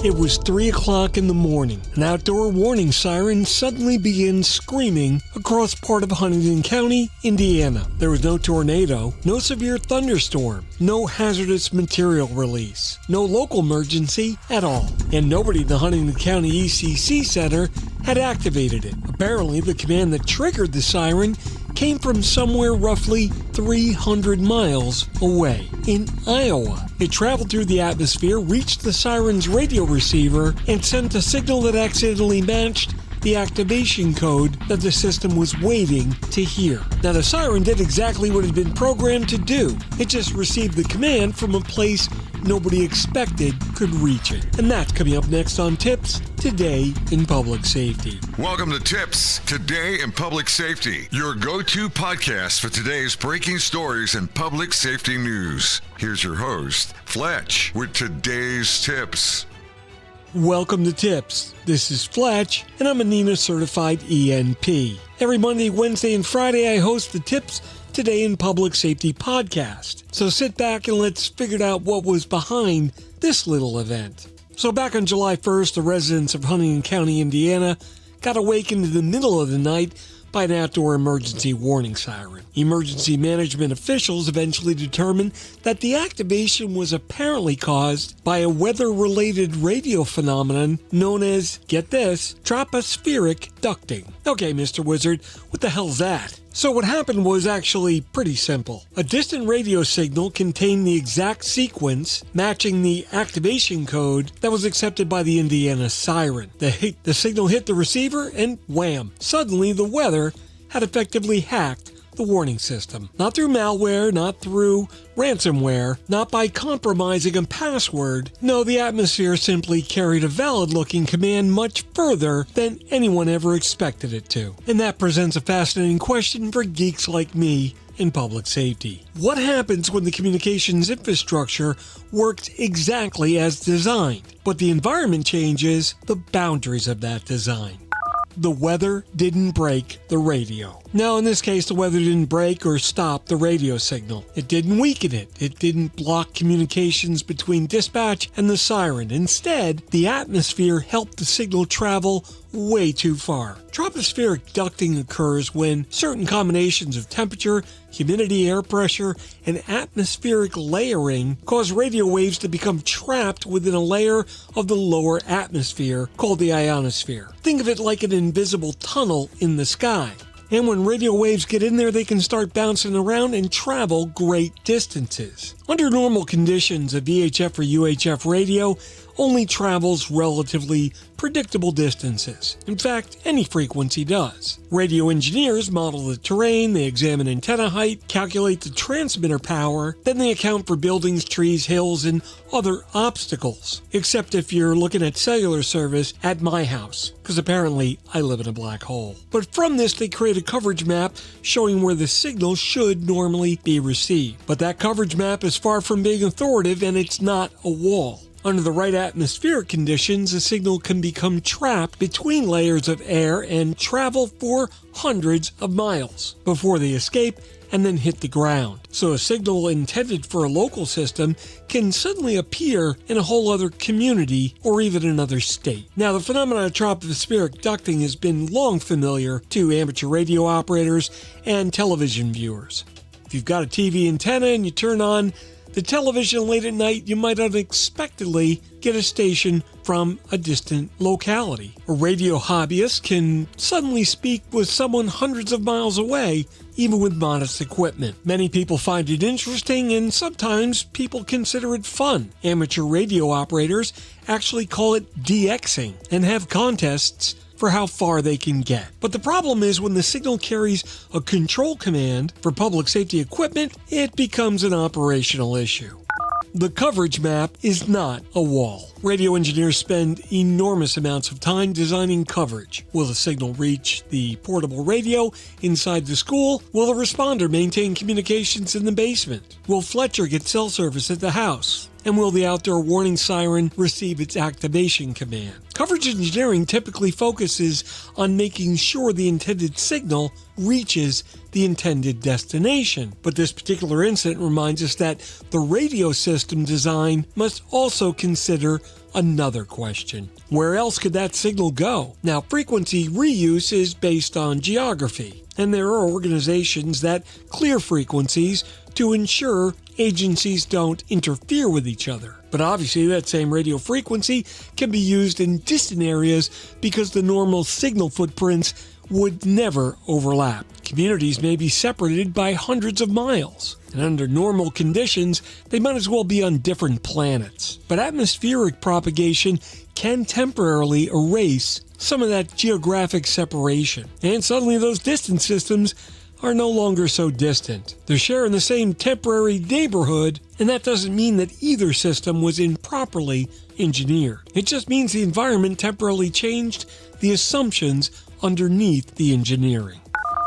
It was 3 o'clock in the morning. An outdoor warning siren suddenly began screaming across part of Huntington County, Indiana. There was no tornado, no severe thunderstorm, no hazardous material release, no local emergency at all. And nobody in the Huntington County ECC Center had activated it. Apparently, the command that triggered the siren came from somewhere roughly 300 miles away in Iowa. It traveled through the atmosphere, reached the siren's radio receiver, and sent a signal that accidentally matched the activation code that the system was waiting to hear. Now, the siren did exactly what it had been programmed to do. It just received the command from a place nobody expected could reach it. And that's coming up next on TiPS Today in Public Safety. Welcome to TiPS Today in Public Safety, your go-to podcast for today's breaking stories and public safety news. Here's your host, Fletch, with today's tips. Welcome to TiPS. This is Fletch, and I'm a NENA certified ENP. Every Monday, Wednesday, and Friday, I host the TiPS Today in Public Safety podcast. So sit back and let's figure out what was behind this little event. So back on July 1st, the residents of Huntington County, Indiana, got awakened in the middle of the night by an outdoor emergency warning siren. Emergency management officials eventually determined that the activation was apparently caused by a weather-related radio phenomenon known as, get this, tropospheric ducting. Okay, Mr. Wizard, what the hell's that? So what happened was actually pretty simple. A distant radio signal contained the exact sequence matching the activation code that was accepted by the Indiana siren. The signal hit the receiver and wham! Suddenly the weather had effectively hacked the warning system. Not through malware, not through ransomware, not by compromising a password. No, the atmosphere simply carried a valid-looking command much further than anyone ever expected it to. And that presents a fascinating question for geeks like me in public safety. What happens when the communications infrastructure works exactly as designed, but the environment changes the boundaries of that design? The weather didn't break the radio. Now, in this case, the weather didn't break or stop the radio signal. It didn't weaken it. It didn't block communications between dispatch and the siren. Instead, the atmosphere helped the signal travel way too far. Tropospheric ducting occurs when certain combinations of temperature, humidity, air pressure, and atmospheric layering cause radio waves to become trapped within a layer of the lower atmosphere called the ionosphere. Think of it like an invisible tunnel in the sky. And when radio waves get in there, they can start bouncing around and travel great distances. Under normal conditions, a VHF or UHF radio only travels relatively predictable distances. In fact, any frequency does. Radio engineers model the terrain, they examine antenna height, calculate the transmitter power, then they account for buildings, trees, hills, and other obstacles. Except if you're looking at cellular service at my house, because apparently I live in a black hole. But from this, they create a coverage map showing where the signal should normally be received. But that coverage map is far from being authoritative, and it's not a wall. Under the right atmospheric conditions, a signal can become trapped between layers of air and travel for hundreds of miles before they escape and then hit the ground. So a signal intended for a local system can suddenly appear in a whole other community or even another state. Now, the phenomenon of tropospheric ducting has been long familiar to amateur radio operators and television viewers. If you've got a TV antenna and you turn on the television late at night, you might unexpectedly get a station from a distant locality. A radio hobbyist can suddenly speak with someone hundreds of miles away, even with modest equipment. Many people find it interesting, and sometimes people consider it fun. Amateur radio operators actually call it DXing and have contests for how far they can get. But the problem is when the signal carries a control command for public safety equipment, it becomes an operational issue. The coverage map is not a wall. Radio engineers spend enormous amounts of time designing coverage. Will the signal reach the portable radio inside the school? Will the responder maintain communications in the basement? Will Fletcher get cell service at the house? And will the outdoor warning siren receive its activation command? Coverage engineering typically focuses on making sure the intended signal reaches the intended destination. But this particular incident reminds us that the radio system design must also consider another question. Where else could that signal go? Now, frequency reuse is based on geography, and there are organizations that clear frequencies to ensure agencies don't interfere with each other. But obviously that same radio frequency can be used in distant areas because the normal signal footprints would never overlap. Communities may be separated by hundreds of miles, and under normal conditions, they might as well be on different planets. But atmospheric propagation can temporarily erase some of that geographic separation, and suddenly those distant systems are no longer so distant. They're sharing the same temporary neighborhood, and that doesn't mean that either system was improperly engineered. It just means the environment temporarily changed the assumptions underneath the engineering.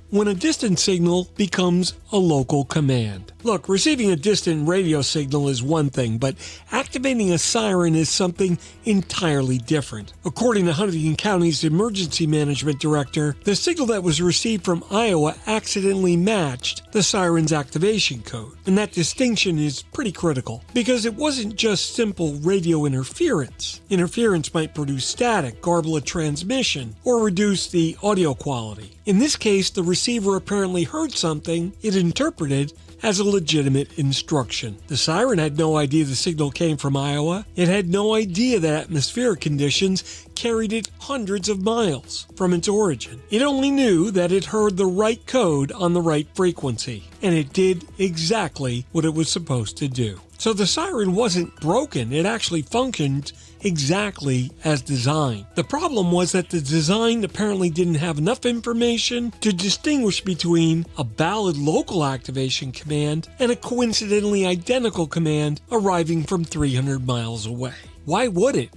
When a distant signal becomes a local command. Look, receiving a distant radio signal is one thing, but activating a siren is something entirely different. According to Huntington County's emergency management director, the signal that was received from Iowa accidentally matched the siren's activation code. And that distinction is pretty critical, because it wasn't just simple radio interference. Interference might produce static, garble a transmission, or reduce the audio quality. In this case, the receiver apparently heard something it interpreted as a legitimate instruction. The siren had no idea the signal came from Iowa. It had no idea that atmospheric conditions carried it hundreds of miles from its origin. It only knew that it heard the right code on the right frequency, and it did exactly what it was supposed to do. So the siren wasn't broken, it actually functioned exactly as designed. The problem was that the design apparently didn't have enough information to distinguish between a valid local activation command and a coincidentally identical command arriving from 300 miles away. Why would it?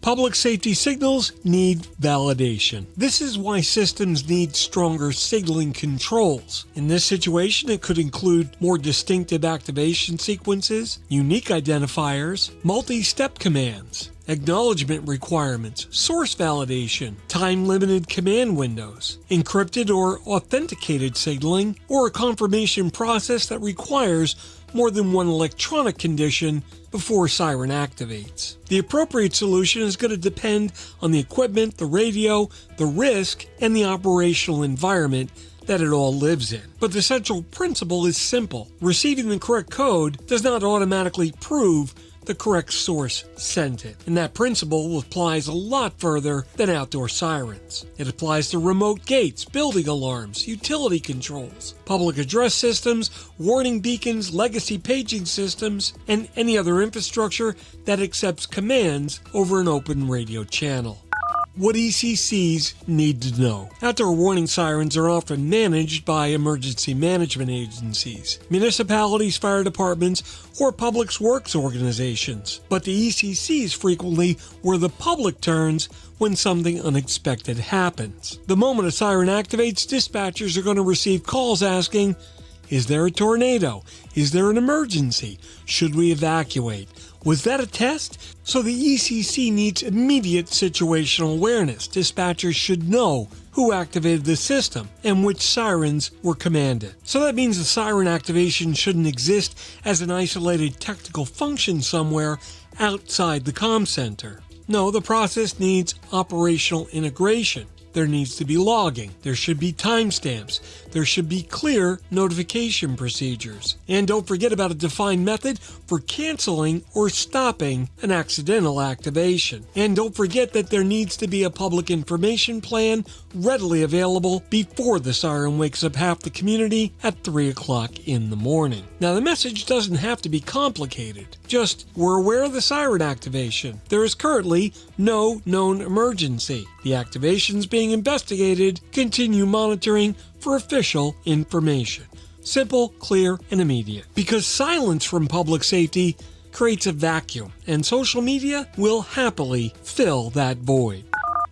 Public safety signals need validation. This is why systems need stronger signaling controls. In this situation, it could include more distinctive activation sequences, unique identifiers, multi-step commands, acknowledgement requirements, source validation, time-limited command windows, encrypted or authenticated signaling, or a confirmation process that requires more than one electronic condition before siren activates. The appropriate solution is going to depend on the equipment, the radio, the risk, and the operational environment that it all lives in. But the central principle is simple. Receiving the correct code does not automatically prove the correct source sent it. And that principle applies a lot further than outdoor sirens. It applies to remote gates, building alarms, utility controls, public address systems, warning beacons, legacy paging systems, and any other infrastructure that accepts commands over an open radio channel. What ECCs need to know. Outdoor warning sirens are often managed by emergency management agencies, municipalities, fire departments, or public works organizations. But the ECCs frequently where the public turns when something unexpected happens. The moment a siren activates, dispatchers are going to receive calls asking, is there a tornado? Is there an emergency? Should we evacuate? Was that a test? So the ECC needs immediate situational awareness. Dispatchers should know who activated the system and which sirens were commanded. So that means the siren activation shouldn't exist as an isolated technical function somewhere outside the comm center. No, the process needs operational integration. There needs to be logging. There should be timestamps. There should be clear notification procedures. And don't forget about a defined method for canceling or stopping an accidental activation. And don't forget that there needs to be a public information plan readily available before the siren wakes up half the community at 3 o'clock in the morning. Now, the message doesn't have to be complicated. Just, we're aware of the siren activation. There is currently no known emergency. The activation's being investigated. Continue monitoring for official information. Simple, clear, and immediate. Because silence from public safety creates a vacuum, and social media will happily fill that void.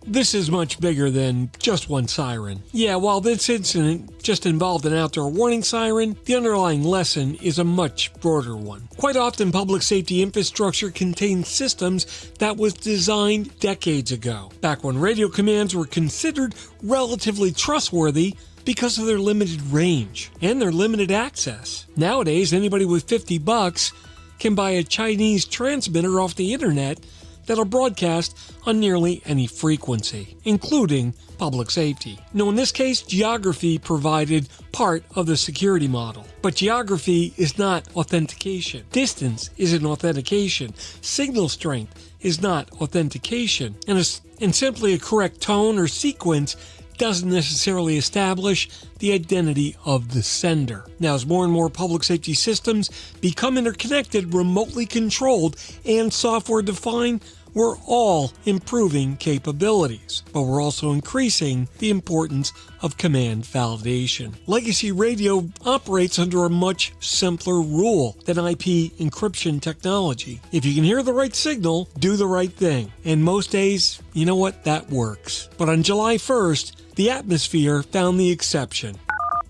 This is much bigger than just one siren. Yeah, while this incident just involved an outdoor warning siren, the underlying lesson is a much broader one. Quite often, public safety infrastructure contains systems that was designed decades ago, back when radio commands were considered relatively trustworthy because of their limited range and their limited access. Nowadays, anybody with $50 can buy a Chinese transmitter off the internet that'll broadcast on nearly any frequency, including public safety. Now, in this case, geography provided part of the security model. But geography is not authentication. Distance isn't authentication. Signal strength is not authentication. And simply a correct tone or sequence doesn't necessarily establish the identity of the sender. Now, as more and more public safety systems become interconnected, remotely controlled, and software-defined, we're all improving capabilities, but we're also increasing the importance of command validation. Legacy radio operates under a much simpler rule than IP encryption technology. If you can hear the right signal, do the right thing. And most days, you know what? That works. But on July 1st, the atmosphere found the exception.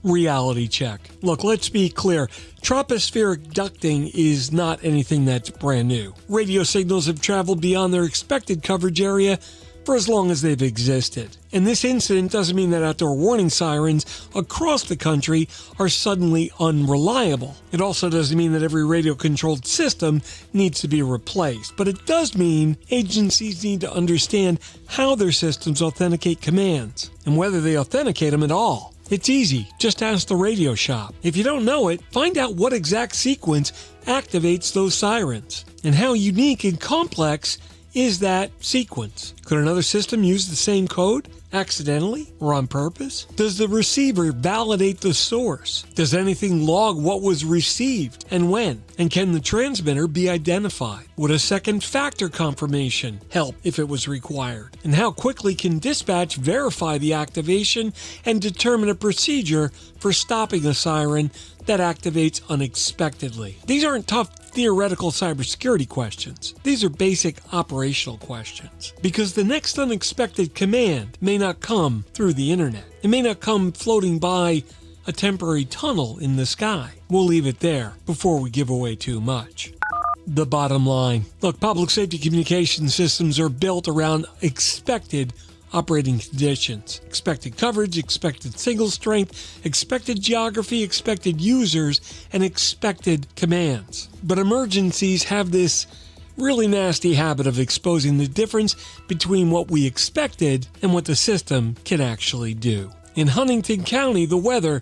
Reality check. Look, let's be clear. Tropospheric ducting is not anything that's brand new. Radio signals have traveled beyond their expected coverage area for as long as they've existed. And this incident doesn't mean that outdoor warning sirens across the country are suddenly unreliable. It also doesn't mean that every radio-controlled system needs to be replaced. But it does mean agencies need to understand how their systems authenticate commands and whether they authenticate them at all. It's easy. Just ask the radio shop. If you don't know it, find out what exact sequence activates those sirens and how unique and complex is that sequence. Could another system use the same code accidentally or on purpose? Does the receiver validate the source? Does anything log what was received and when? And can the transmitter be identified? Would a second factor confirmation help if it was required? And how quickly can dispatch verify the activation and determine a procedure for stopping a siren that activates unexpectedly? These aren't tough theoretical cybersecurity questions. These are basic operational questions. Because the next unexpected command may not come through the internet. It may not come floating by a temporary tunnel in the sky. We'll leave it there before we give away too much. The bottom line. Look, public safety communication systems are built around expected operating conditions, expected coverage, expected signal strength, expected geography, expected users, and expected commands. But emergencies have this really nasty habit of exposing the difference between what we expected and what the system can actually do. In Huntington County, the weather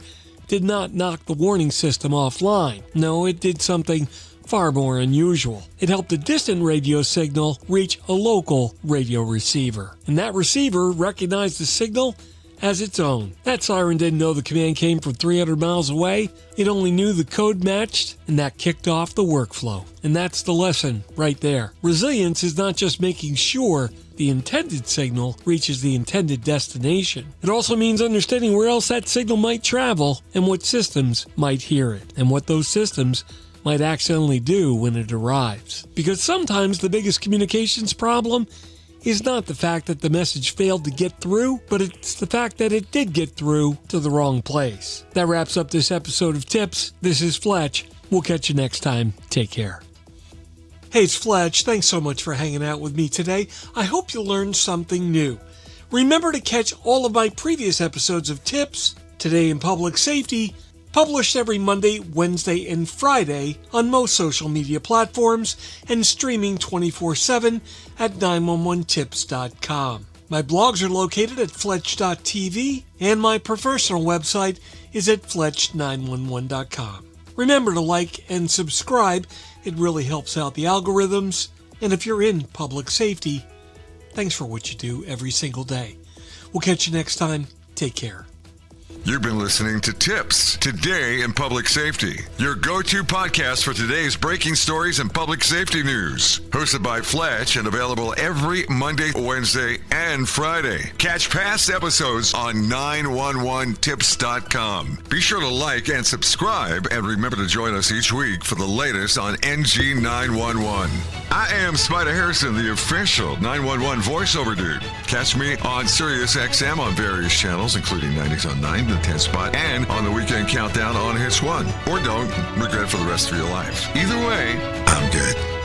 did not knock the warning system offline. No, it did something far more unusual. It helped a distant radio signal reach a local radio receiver. And that receiver recognized the signal as its own. That siren didn't know the command came from 300 miles away. It only knew the code matched, and that kicked off the workflow. And that's the lesson right there. Resilience is not just making sure the intended signal reaches the intended destination. It also means understanding where else that signal might travel and what systems might hear it, and what those systems might accidentally do when it arrives. Because sometimes the biggest communications problem is not the fact that the message failed to get through, but it's the fact that it did get through to the wrong place. That wraps up this episode of TiPS. This is Fletch. We'll catch you next time. Take care. Hey, it's Fletch. Thanks so much for hanging out with me today. I hope you learned something new. Remember to catch all of my previous episodes of TiPS, Today in Public Safety, published every Monday, Wednesday, and Friday on most social media platforms and streaming 24/7 at 911tips.com. My blogs are located at fletch.tv and my professional website is at fletch911.com. Remember to like and subscribe. It really helps out the algorithms. And if you're in public safety, thanks for what you do every single day. We'll catch you next time. Take care. You've been listening to TiPS, Today in Public Safety, your go-to podcast for today's breaking stories and public safety news. Hosted by Fletch and available every Monday, Wednesday, and Friday. Catch past episodes on 911tips.com. Be sure to like and subscribe, and remember to join us each week for the latest on NG 911. I am Spider Harrison, the official 911 voiceover dude. Catch me on Sirius XM on various channels, including 90s on 9, the 10 spot, and on the Weekend Countdown on Hits 1. Or don't regret it for the rest of your life. Either way, I'm good.